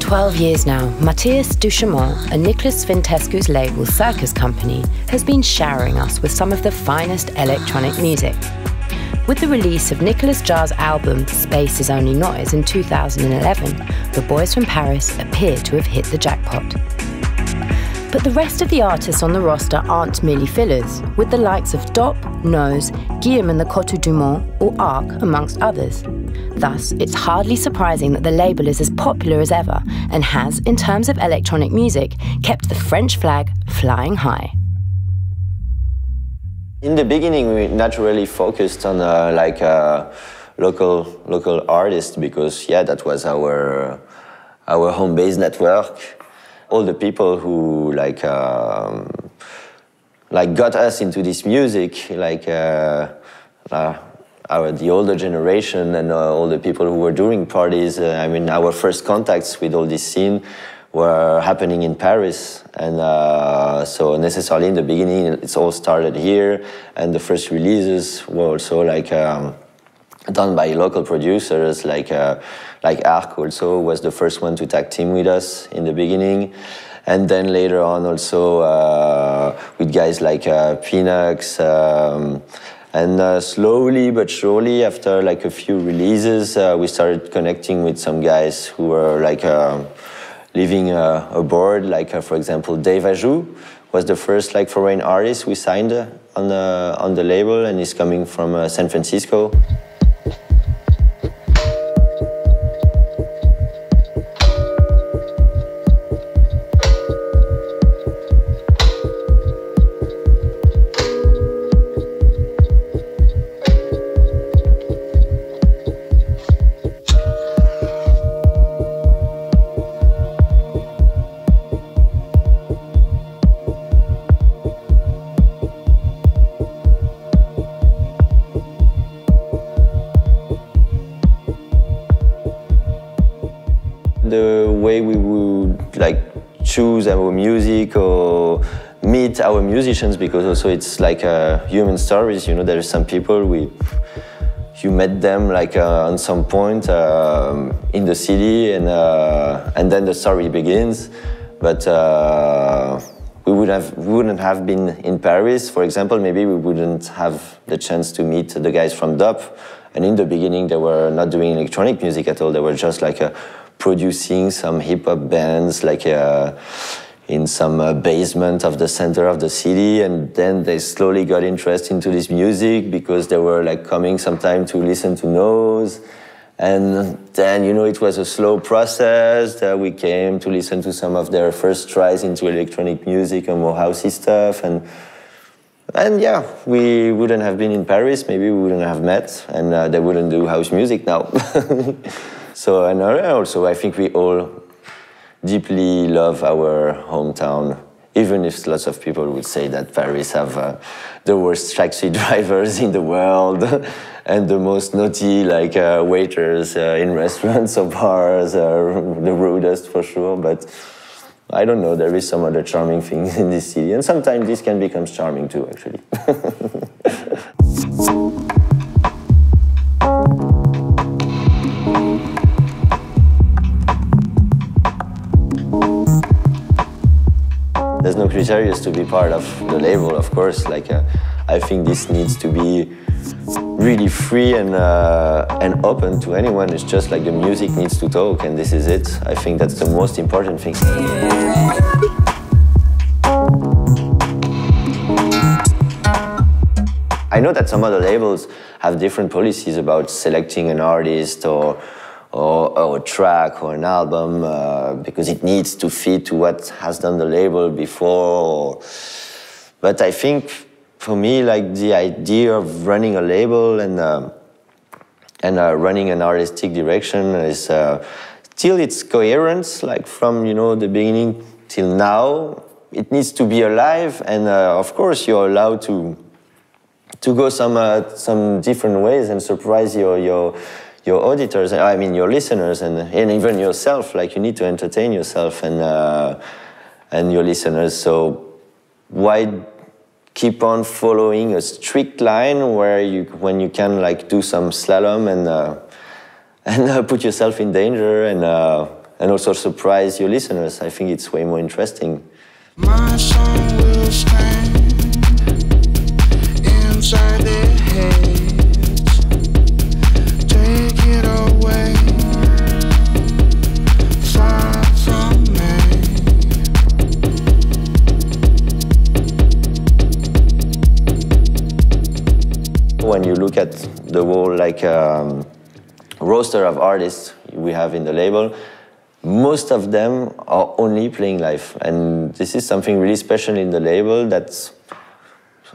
12 years now, Matthias Duchamont and Nicholas Svintescu's label Circus company has been showering us with some of the finest electronic music. With the release of Nicolas Jarre's album Space Is Only Noise in 2011, the boys from Paris appear to have hit the jackpot. But the rest of the artists on the roster aren't merely fillers, with the likes of Dop, Nose, Guillaume and the Coteau du Mont, or Arc, amongst others. Thus, it's hardly surprising that the label is as popular as ever and has, in terms of electronic music, kept the French flag flying high. In the beginning, we naturally focused on local artists because, yeah, that was our home base network. All the people who got us into this music, the older generation and all the people who were doing parties. Our first contacts with all this scene were happening in Paris, and so necessarily in the beginning it's all started here, and the first releases were also done by local producers like Arc also was the first one to tag team with us in the beginning, and then later on also with guys like Pinox, and slowly but surely after a few releases we started connecting with some guys who were living abroad, for example Dave Ajou was the first foreign artist we signed on the label, and he's coming from San Francisco. The way we would choose our music or meet our musicians, because also it's human stories, there are some people you met them on some point in the city, and then the story begins. But we wouldn't have been in Paris, for example. Maybe we wouldn't have the chance to meet the guys from Dop. And in the beginning, they were not doing electronic music at all. They were just producing some hip-hop bands in some basement of the center of the city, and then they slowly got interested into this music because they were coming sometime to listen to Nose, and then it was a slow process that we came to listen to some of their first tries into electronic music and more housey stuff, and yeah, we wouldn't have been in Paris, maybe we wouldn't have met, and they wouldn't do house music now. So, and also I think we all deeply love our hometown, even if lots of people would say that Paris have the worst taxi drivers in the world and the most naughty waiters in restaurants or bars, are the rudest for sure, but I don't know, there is some other charming things in this city, and sometimes this can become charming too, actually. There's no criteria to be part of the label, of course. I think this needs to be really free and open to anyone. It's just the music needs to talk, and this is it. I think that's the most important thing. I know that some other labels have different policies about selecting an artist or a track or an album because it needs to fit to what has done the label before. But I think for me, the idea of running a label and running an artistic direction is still it's coherence, from the beginning till now. It needs to be alive, and of course you're allowed to go some different ways and surprise your auditors, your listeners, and even yourself. You need to entertain yourself and your listeners. So why keep on following a strict line when you can do some slalom and put yourself in danger and also surprise your listeners. I think it's way more interesting. My song will stand inside their heads. Take it away, far from me. When you look at the whole roster of artists we have in the label, most of them are only playing live, and this is something really special in the label. That's,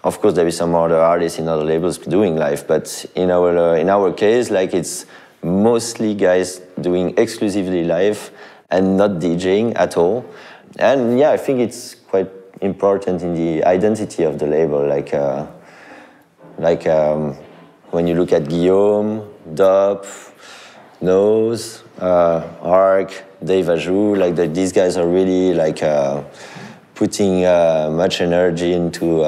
of course, there is some other artists in other labels doing live, but in our case, like, it's mostly guys doing exclusively live and not DJing at all. And yeah, I think it's quite important in the identity of the label. When you look at Guillaume, Dop, Nose, Arc, Dave Ajou, these guys are really putting much energy into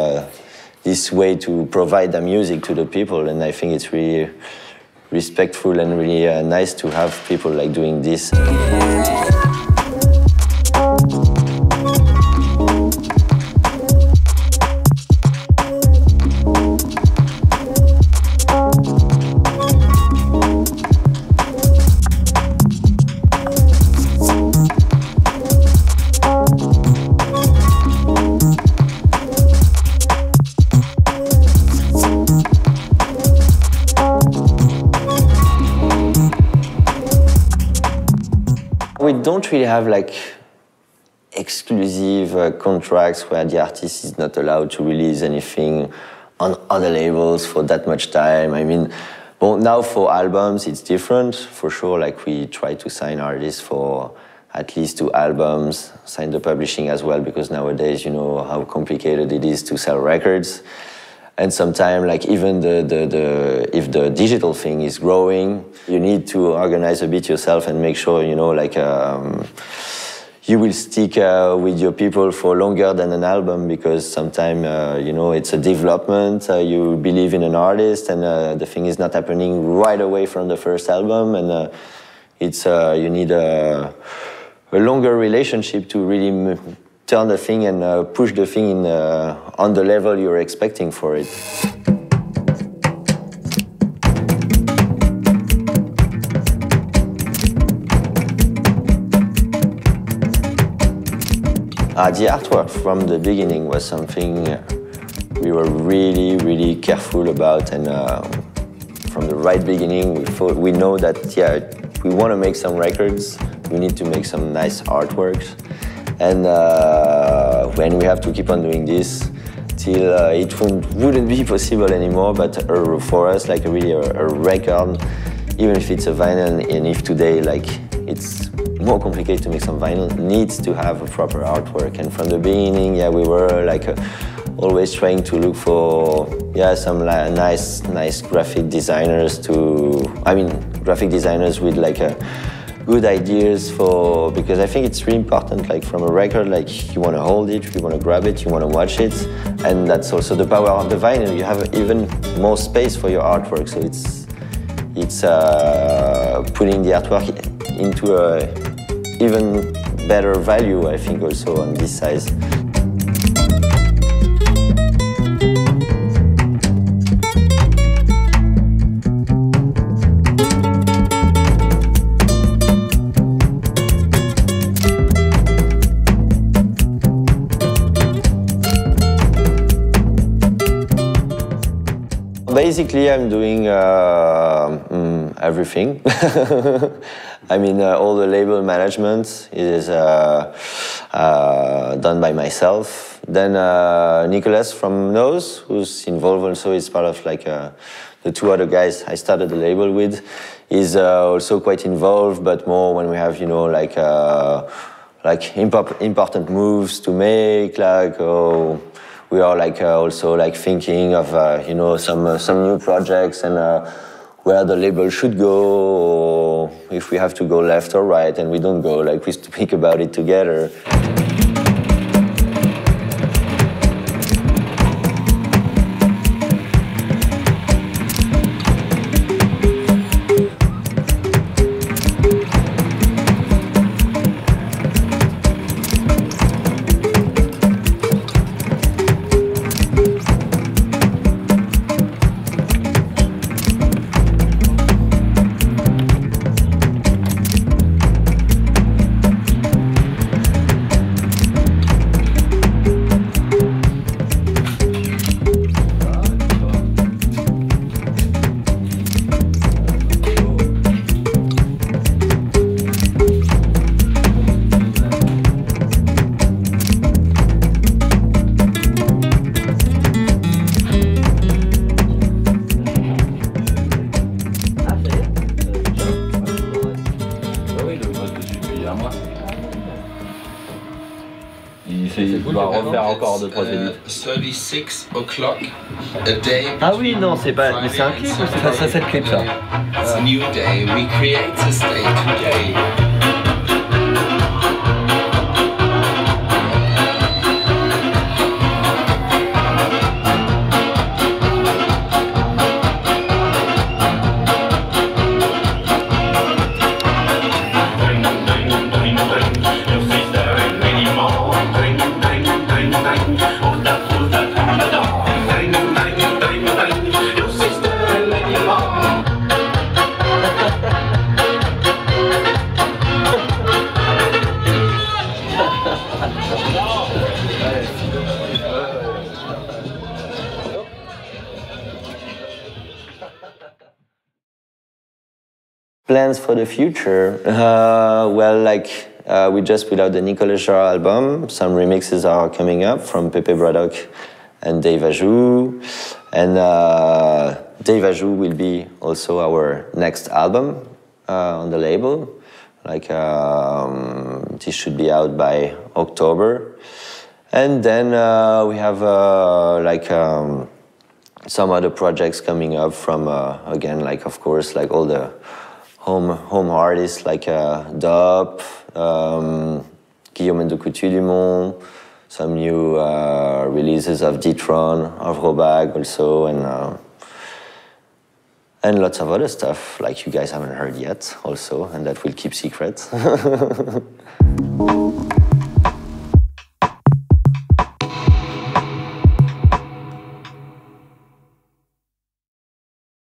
this way to provide the music to the people, and I think it's really respectful and really nice to have people doing this. We don't really have exclusive contracts where the artist is not allowed to release anything on other labels for that much time. I mean, well, now for albums it's different, for sure. We try to sign artists for at least 2 albums, sign the publishing as well, because nowadays you know how complicated it is to sell records. And sometimes, even if the digital thing is growing, you need to organize a bit yourself and make sure, you know, you will stick with your people for longer than an album, because sometimes, you know, it's a development. You believe in an artist, and the thing is not happening right away from the first album, and you need a longer relationship to really turn the thing and push the thing on the level you're expecting for it. The artwork from the beginning was something we were really, really careful about, and from the right beginning we know that, yeah, we want to make some records, we need to make some nice artworks. And when we have to keep on doing this till it wouldn't be possible anymore, but for us, really a record, even if it's a vinyl, and if today it's more complicated to make some vinyl, needs to have a proper artwork. And from the beginning, yeah, we were always trying to look for, yeah, some nice graphic designers graphic designers with good ideas because I think it's really important, from a record, you want to hold it, you want to grab it, you want to watch it, and that's also the power of the vinyl. You have even more space for your artwork, so it's putting the artwork into a even better value, I think, also on this size. Basically, I'm doing everything. I mean, all the label management is done by myself. Then Nicolas from Nose, who's involved also, is part of the 2 other guys I started the label with, is also quite involved, but more when we have, you know, important moves to make, we are also thinking of you know, some new projects and where the label should go, or if we have to go left or right, and we don't go, we speak about it together. dois refaire encore 2-3 édits. 36 o'clock a day. Ah oui, non, c'est pas. Mais c'est un clip ou c'est pas Ça c'est le clip ça. It's a new day. We create this day today. Plans for the future? Well, like we just put out the Nicolas Jarre album. Some remixes are coming up from Pepe Braddock and Dave Ajou. And Dave Ajou will be also our next album on the label. Like this should be out by October. And then we have some other projects coming up from again, like of course, like all the home artists like Dop, Guillaume and Coutu Dumont, some new releases of D-Tron, of Robag also, and lots of other stuff like you guys haven't heard yet also, and that we'll keep secret.